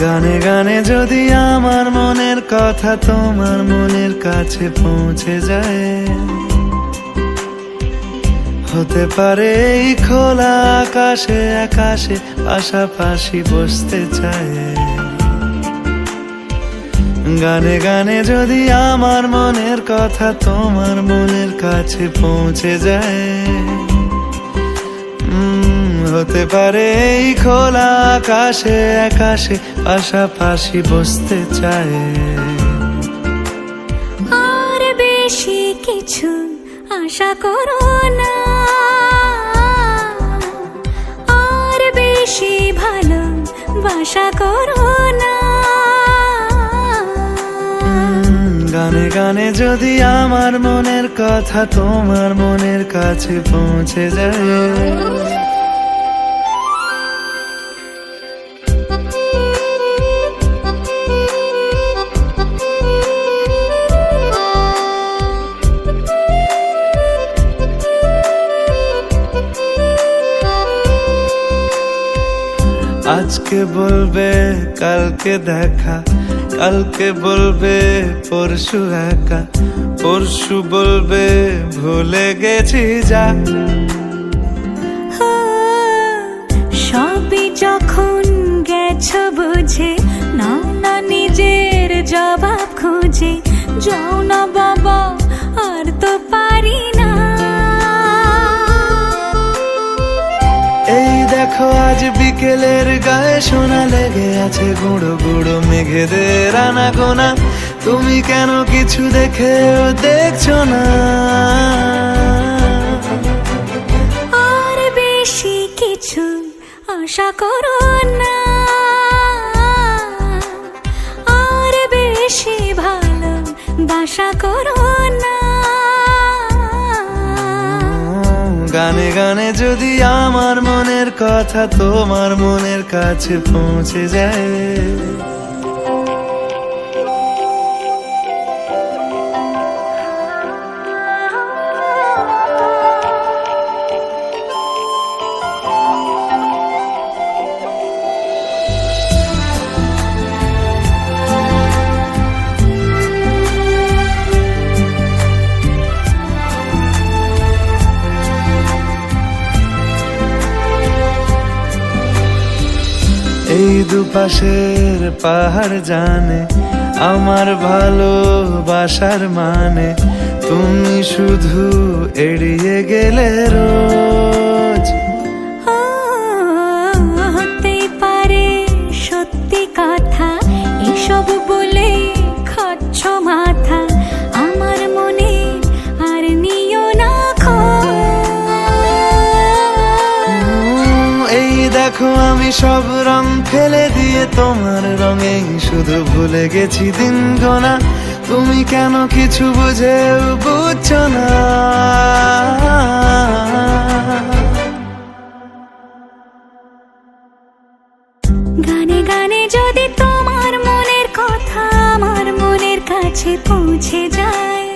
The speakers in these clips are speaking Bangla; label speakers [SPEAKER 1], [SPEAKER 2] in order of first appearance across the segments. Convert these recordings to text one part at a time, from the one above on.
[SPEAKER 1] গানে গানে যদি আমার মনের কথা তোমার মনের কাছে পৌঁছে যায়, হতে পারে এই খোলা আকাশে আকাশে পাশাপাশি বসতে চায়। গানে গানে যদি আমার মনের কথা তোমার মনের কাছে পৌঁছে যায়, হতে পারে এই খোলা আকাশে আকাশে পাশাপাশি বসতে চায়।
[SPEAKER 2] আর বেশি কিছু আশা করো না, আর বেশি ভালোবাসা করো না।
[SPEAKER 1] গানে গানে যদি আমার মনের কথা তোমার মনের কাছে পৌঁছে যায়, আজকে বলবে কালকে দেখা, কালকে বলবে পরশু একা, পরশু বলবে ভুলে গেছি যা।
[SPEAKER 2] সবই যখন গেছো বুঝে, নাও না নিজের জবাব খুঁজে। যাও না বাবা, আর তো পারি না।
[SPEAKER 1] এই দেখো আজ বিকেলের গায়ে সোনা লেগে আছে গুঁড়ো গুঁড়ো মেঘেদের আনাগোনা। তুমি কেন কিছু দেখেও দেখছো না?
[SPEAKER 2] আর বেশি কিছু আশা করো না, আর বেশি ভালোবাসা করো না।
[SPEAKER 1] গানে গানে যদি আমার মনের কথা তোমার মনের কাছে পৌঁছে যায়, এই দুপাশের পাহাড় জানে আমার ভালোবাসার মানে। তুমি শুধু এড়িয়ে গেলে রোজ।
[SPEAKER 2] হতেই পারে সত্যি কথা, এসব বলে খাচ্ছ মাথা। আমার মনে আর নিও না খোঁজ।
[SPEAKER 1] এই দেখো আমি সব রং ফেলে দিয়ে তোমার রঙে শুধু ভুলে গেছি দিন গোনা। তুমি কেন কিছু বুঝেও বুঝছো না?
[SPEAKER 2] গানে গানে যদি তোমার মনের কথা আমার মনের কাছে পৌঁছে যায়,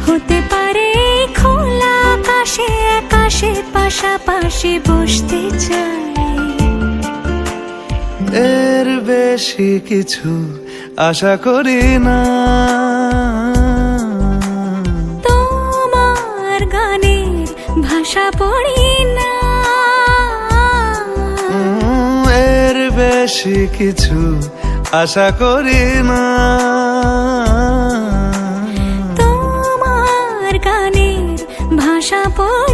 [SPEAKER 2] হতে পারে খোলা আকাশে আকাশে পাশাপাশি বসতে চাই।
[SPEAKER 1] এর বেশি কিছু আশা করি না।
[SPEAKER 2] তোমার গানের ভাষা পড়ি না,
[SPEAKER 1] এর বেশি কিছু আশা করি না।
[SPEAKER 2] তোমার গানের ভাষা পড়ি